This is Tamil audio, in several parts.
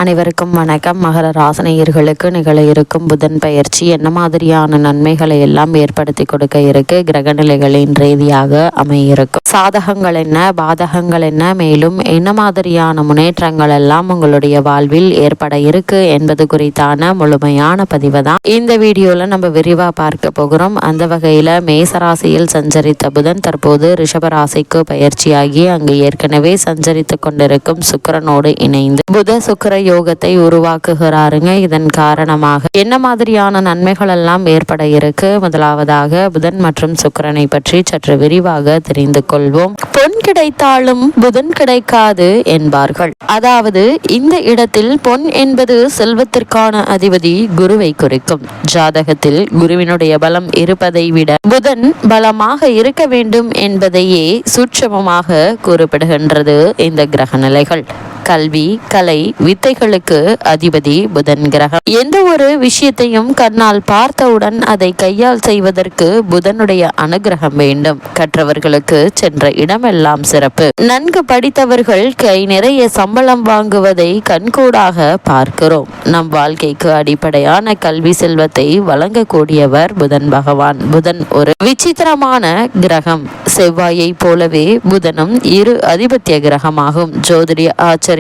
அனைவருக்கும் வணக்கம். மகர ராசினியர்களுக்கு நிகழ இருக்கும் புதன் பயிற்சி என்ன மாதிரியான நன்மைகளை எல்லாம் ஏற்படுத்தி கொடுக்க இருக்கு, கிரக நிலைகளின் ரீதியாக அமையிருக்கும், சாதகங்கள் என்ன, பாதகங்கள் என்ன, மேலும் என்ன மாதிரியான முன்னேற்றங்கள் எல்லாம் உங்களுடைய வாழ்வில் ஏற்பட இருக்கு என்பது குறித்தான முழுமையான பதிவை தான் இந்த வீடியோல நம்ம விரிவா பார்க்க போகிறோம். அந்த வகையில மேசராசியில் சஞ்சரித்த புதன் தற்போது ரிஷபராசிக்கு பயிற்சியாகி அங்கு ஏற்கனவே சஞ்சரித்து கொண்டிருக்கும் சுக்கிரனோடு இணைந்து புத சுக்கிர யோகத்தை உருவாக்குகிறாருங்க. இதன் காரணமாக என்ன மாதிரியான நன்மைகள் எல்லாம் ஏற்பட இருக்கு? முதலாவதாக புதன் மற்றும் சுக்கிரனை பற்றி சற்று விரிவாக தெரிந்து கொள்வோம். பொன் கிடைத்தாலும் புதன் கிடைக்காது என்பார்கள். அதாவது இந்த இடத்தில் பொன் என்பது செல்வத்திற்கான அதிபதி குருவை குறிக்கும். ஜாதகத்தில் குருவினுடைய பலம் இருப்பதை விட புதன் பலமாக இருக்க வேண்டும் என்பதையே சூட்சமமாக கூறப்படுகின்றது இந்த கிரக நிலைகள். கல்வி, கலை, வித்தைகளுக்கு அதிபதி புதன் கிரகம். எந்த ஒரு விஷயத்தையும் கண்ணால் பார்த்தவுடன் அதை கையால் செய்வதற்கு புதனுடைய அனுகிரகம் வேண்டும். கற்றவர்களுக்கு சென்ற இடமெல்லாம் சிறப்பு. நன்கு படித்தவர்கள் கை நிறைய சம்பளம் வாங்குவதை கண்கூடாக பார்க்கிறோம். நம் வாழ்க்கைக்கு அடிப்படையான கல்வி செல்வத்தை வழங்கக்கூடியவர் புதன் பகவான். புதன் ஒரு விசித்திரமான கிரகம். செவ்வாயை போலவே புதனும் இரு அதிபத்திய கிரகமாகும். ஜோதிட ஆச்சரியமாக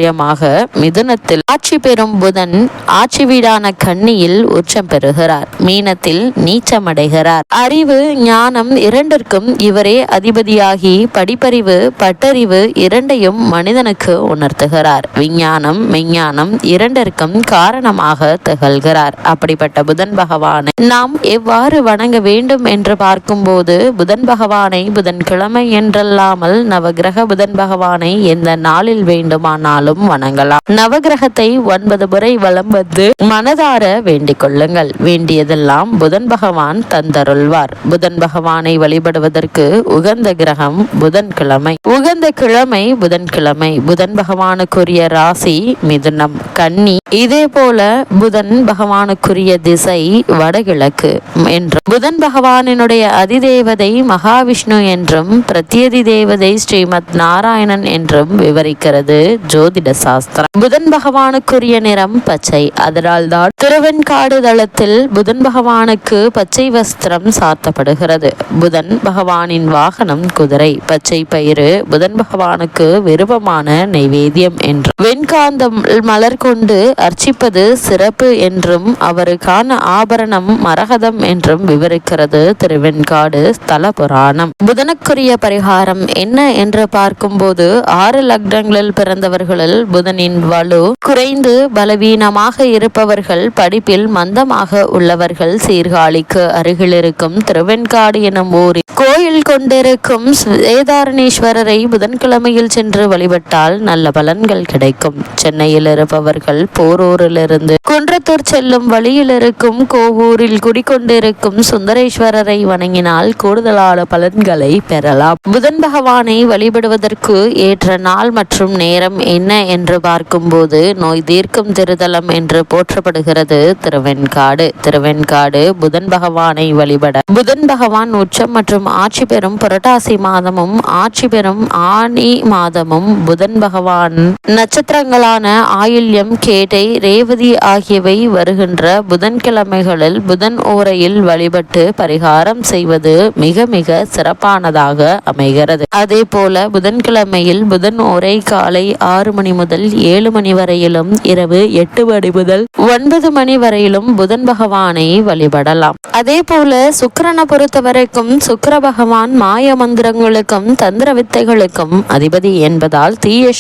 மிதுனத்தில் ஆட்சி பெறும் புதன் ஆட்சி வீடான கன்னியில் உச்சம் பெறுகிறார். மீனத்தில் நீச்சமடைகிறார். அறிவு, ஞானம் இரண்டிற்கும் இவரே அதிபதியாகி படிப்பறிவு, பட்டறிவு இரண்டையும் மனிதனுக்கு உணர்த்துகிறார். விஞ்ஞானம், மெஞ்ஞானம் இரண்டிற்கும் காரணமாக திகழ்கிறார். அப்படிப்பட்ட புதன் பகவானை நாம் எவ்வாறு வணங்க வேண்டும் என்று பார்க்கும்போது புதன் பகவானை புதன்கிழமை என்றல்லாமல் நவகிரக புதன் பகவானை எந்த நாளில் வேண்டுமானாலும் வணங்கலாம். நவகிரகத்தை 9 முறை வலம் வந்து மனதார வேண்டிக் கொள்ளுங்கள். வேண்டியதெல்லாம் புதன் பகவான் தந்தருள்வார். புதன் பகவானை வழிபடுவதற்கு உகந்த கிரகம் புதன்கிழமை. உகந்த கிழமை புதன்கிழமை. புதன் பகவானுக்குரிய ராசி மிதுனம், கன்னி. இதே போல புதன் பகவானுக்குரிய திசை வடகிழக்கு என்றும், புதன் பகவானினுடைய அதிதேவதை மகாவிஷ்ணு என்றும் பிரத்யதி தேவதை ஸ்ரீமத் நாராயணன் என்றும் விவரிக்கிறது ஜோதிட சாஸ்திரம். புதன் பகவானுக்குரிய நிறம் பச்சை. அதனால் தான் திருவெண்காடு தளத்தில் புதன் பகவானுக்கு பச்சை வஸ்திரம் சாத்தப்படுகிறது. புதன் பகவானின் வாகனம் குதிரை. பச்சை பயிறு புதன் பகவானுக்கு விருப்பமான நைவேத்தியம் என்றும், வெண்காந்தம் மலர் கொண்டு அர்ச்சிப்பது சிறப்பு என்றும், அவருக்கான ஆபரணம் மரகதம் என்றும் விவரிக்கிறது திருவெண்காடு ஸ்தல புராணம். புதனுக்குரிய பரிகாரம் என்ன என்று பார்க்கும்போது 6 லக்னங்களில் பிறந்தவர்களில் புதனின் வலு குறைந்து பலவீனமாக இருப்பவர்கள், படிப்பில் மந்தமாக உள்ளவர்கள் சீர்காழிக்கு அருகில் இருக்கும் திருவெண்காடு எனும் ஊரில் கோயில் கொண்டிருக்கும் வேதாரணேஸ்வரரை புதன்கிழமையில் சென்று வழிபட்டால் நல்ல பலன்கள் கிடைக்கும். சென்னையில் இருப்பவர்கள் போரூரிலிருந்து குன்றத்தூர் செல்லும் வழியில் இருக்கும் கோவூரில் குடிக்கொண்டிருக்கும் சுந்தரேஸ்வரரை வணங்கினால் கூடுதலான பலன்களை பெறலாம். புதன் பகவானை வழிபடுவதற்கு ஏற்ற நாள் மற்றும் நேரம் என்ன என்று பார்க்கும்போது நோய் தீர்க்கும் திருத்தலம் என்று போற்றப்படுகிறது திருவெண்காடு. திருவெண்காடு புதன் பகவானை வழிபட புதன் பகவான் உச்சம் மற்றும் ஆட்சி பெறும் புரட்டாசி மாதமும் ஆட்சி பெறும் ஆனி மாதமும் புதன் பகவான் நட்சத்திரங்களான ஆயில்யம், கேட்டை, ரேவதி ஆகியவை வருகின்ற புதன்கிழமைகளில் புதன் ஓரையில் வழிபட்டு பரிகாரம் செய்வது மிக மிக சிறப்பானதாக அமைகிறது. அதே போல புதன்கிழமையில் புதன் ஓரை காலை 6 மணி முதல் 7 மணி வரையிலும் இரவு 8 மணி முதல் 9 மணி வரையிலும் புதன் பகவானை வழிபடலாம். அதே போல சுக்கிரனை பொறுத்தவரைக்கும் சுக்கிர பகவான் மாய மந்திரங்களுக்கும் தந்திர வித்தைகளுக்கும் அதிபதி என்பதால் தீய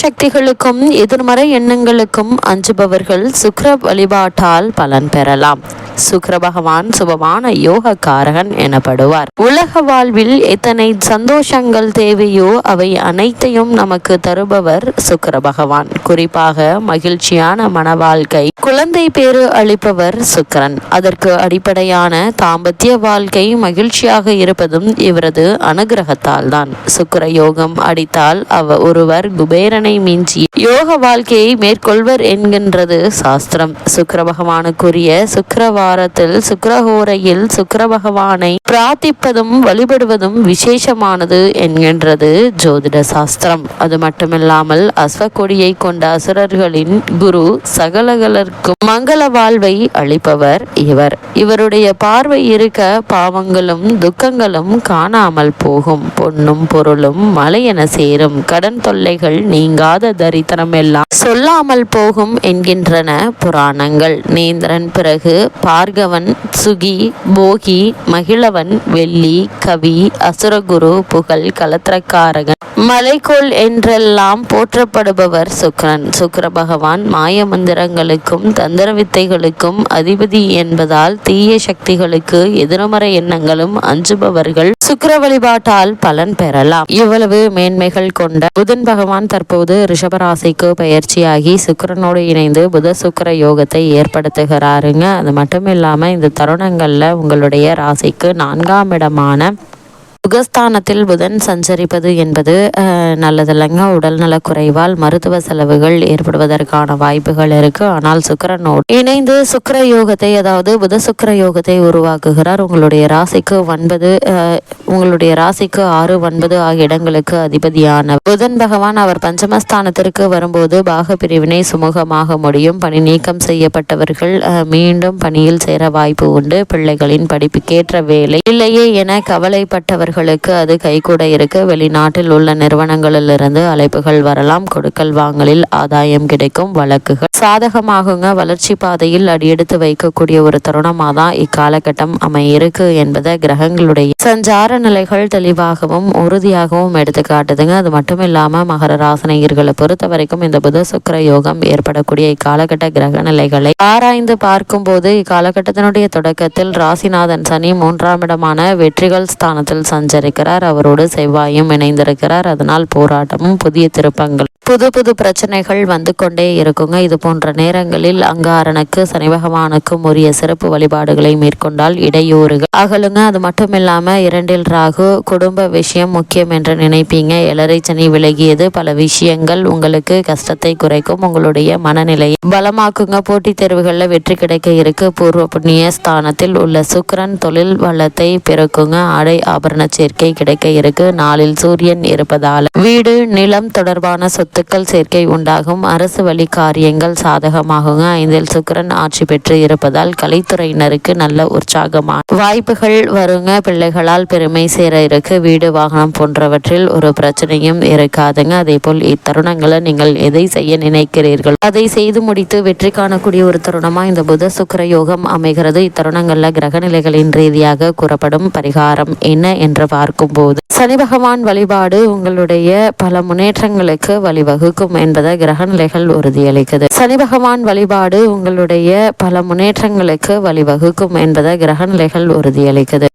சக்திகளுக்கும் எதிர்மறை எண்ணங்களுக்கும் அஞ்சுபவர்கள் சுக்கிர வழிபாட்டால் பலன் பெறலாம். சுக்கிர பகவான் சுபமான யோக காரகன் எனப்படுவார். உலக வாழ்வில் எத்தனை சந்தோஷங்கள் தேவையோ அவை அனைத்தையும் நமக்கு தருபவர் சுக்கிர பகவான். குறிப்பாக மகிழ்ச்சியான மன வாழ்க்கை, குழந்தை பேறு அளிப்பவர் சுக்கிரன். அதற்கு அடிப்படையான தாம்பத்திய வாழ்க்கை மகிழ்ச்சியாக இருப்பதும் இவரது அனுகிரகத்தால் தான். சுக்கிர யோகம் அடித்தால் ஒருவர் குபேரனை மிஞ்சி யோக வாழ்க்கையை மேற்கொள்வர் என்கின்றது சாஸ்திரம். சுக்கிர பகவானுக்குரிய சுக்கிரவாரத்தில் சுக்கிரஹோரையில் சுக்கிர பகவானை பிரார்த்திப்பதும் வழிபடுவதும் விசேஷமானது என்கின்றது ஜோதிட சாஸ்திரம். அது மட்டுமில்ல மட்டுமல்லாமல் அஸ்வக்கொடியை கொண்ட அசுரர்களின் குரு, சகலகலர்க்கும் மங்கள வாழ்வை அளிப்பவர் இவர். இவருடைய பார்வை இருக்க பாவங்களும் துக்கங்களும் காணாமல் போகும். பொன்னும் பொருளும் மலையென சேரும். கடன் தொல்லைகள் நீங்காத தரித்திரம் எல்லாம் சொல்லாமல் போகும் என்கின்றன புராணங்கள். நேந்திரன் பிறகு பார்கவன், சுகி, போகி, மகிழவன், வெள்ளி, கவி, அசுரகுரு, புகழ், கலத்திரக்காரகன், மலைக்கோள் என்றெல்லாம் போற்றப்படுபவர் சுக்கிரன். சுக்கிர பகவான் மாய மந்திரங்களுக்கும் தந்திர வித்தைகளுக்கும் அதிபதி என்பதால் தீய சக்திகளுக்கு எதிர்மறை எண்ணங்களும் அஞ்சுபவர்கள் சுக்கிர வழிபாட்டால் பலன் பெறலாம். இவ்வளவு மேன்மைகள் கொண்ட புதன் பகவான் தற்போது ரிஷபராசிக்கு பயிற்சியாகி சுக்கிரனோடு இணைந்து புத சுக்கிர யோகத்தை ஏற்படுத்துகிறாருங்க. அது மட்டும் இல்லாம இந்த தருணங்கள்ல உங்களுடைய ராசிக்கு 4ஆம் இடமான சுகஸ்தானத்தில் புதன் சஞ்சரிப்பது என்பது நல்லதில்லைங்க. உடல்நல குறைவால் மருத்துவ செலவுகள் ஏற்படுவதற்கான வாய்ப்புகள் இருக்கு. ஆனால் சுக்கிரனோடு இணைந்து சுக்கிர யோகத்தை, அதாவது புத சுக்கிர யோகத்தை உருவாக்குகிறார். உங்களுடைய ராசிக்கு 6, 9 ஆகிய இடங்களுக்கு அதிபதியான புதன் பகவான் அவர் பஞ்சமஸ்தானத்திற்கு வரும்போது பாக பிரிவினை சுமூகமாக முடியும். பணி நீக்கம் செய்யப்பட்டவர்கள் மீண்டும் பணியில் சேர வாய்ப்பு உண்டு. பிள்ளைகளின் படிப்புக்கேற்ற வேலை இல்லையே என கவலைப்பட்டவர்கள் அது கைகூட இருக்கு. வெளிநாட்டில் உள்ள நிறுவனங்களிலிருந்து அழைப்புகள் வரலாம். கொடுக்கல் வாங்கலில் ஆதாயம் கிடைக்கும். வழக்குகள் சாதகமாகுங்க. வளர்ச்சி பாதையில் அடியெடுத்து வைக்கக்கூடிய ஒரு தருணமாக தான் இக்காலகட்டம் அமையிருக்கு என்பதை கிரகங்களுடைய சஞ்சார நிலைகள் தெளிவாகவும் உறுதியாகவும் எடுத்து காட்டுதுங்க. அது மட்டும் இல்லாம மகர ராசினியர்களை பொறுத்த வரைக்கும் இந்த புத சுக்கிர யோகம் ஏற்படக்கூடிய இக்காலகட்ட கிரக நிலைகளை ஆராய்ந்து பார்க்கும் போது இக்காலகட்டத்தினுடைய தொடக்கத்தில் ராசிநாதன் சனி 3ஆம் இடமான வெற்றிகள் ஸ்தானத்தில் சஞ்சரிக்கிறார். அவரோடு செவ்வாயும் இணைந்திருக்கிறார். அதனால் போராட்டமும் புதிய திருப்பங்கள், புது பிரச்சனைகள் வந்து கொண்டே இருக்குங்க. இது போன்ற நேரங்களில் அங்காரனுக்கு சனி பகவானுக்கும் உரிய சிறப்பு வழிபாடுகளை மேற்கொண்டால் இடையூறுகள் அகலுங்க. அது மட்டும் இல்லாம 2இல் ராகு, குடும்ப விஷயம் முக்கியம் என்று நினைப்பீங்க. 7 சனி விலகியது பல விஷயங்கள் உங்களுக்கு கஷ்டத்தை குறைக்கும். உங்களுடைய மனநிலையை பலமாக்குங்க. போட்டித் தேர்வுகளில் வெற்றி கிடைக்க இருக்கு. பூர்வ புண்ணிய ஸ்தானத்தில் உள்ள சுக்கிரன் தொழில் வளத்தை பெருக்குங்க. ஆடை ஆபரண சேர்க்கை கிடைக்க இருக்கு. 4இல் சூரியன் இருப்பதால் வீடு, நிலம் தொடர்பான சொத்துக்கள் சேர்க்கை உண்டாகும். அரசு வழி காரியங்கள் சாதகமாகுங்க. 5இல் சுக்கிரன் ஆட்சி பெற்று இருப்பதால் கலைத்துறையினருக்கு நல்ல உற்சாகமான வாய்ப்புகள் வருங்க. பிள்ளைகளால் பெருமை சேர இருக்கு. வீடு, வாகனம் போன்றவற்றில் ஒரு பிரச்சனையும் இருக்காதுங்க. அதே போல் இத்தருணங்களை நீங்கள் எதை செய்ய நினைக்கிறீர்கள் அதை செய்து முடித்து வெற்றி காணக்கூடிய ஒரு தருணமா இந்த புத சுக்கிர யோகம் அமைகிறது. இத்தருணங்கள்ல கிரகநிலைகளின் ரீதியாக கூறப்படும் பரிகாரம் என்ன என்று பார்க்கும்போது சனி பகவான் வழிபாடு உங்களுடைய பல முன்னேற்றங்களுக்கு வழிவகுக்கும் என்பதை கிரகநிலைகள் உறுதியளிக்குது. சனி பகவான் வழிபாடு உங்களுடைய பல முன்னேற்றங்களுக்கு வழிவகுக்கும் என்பதை கிரகநிலைகள் உறுதியளிக்குது.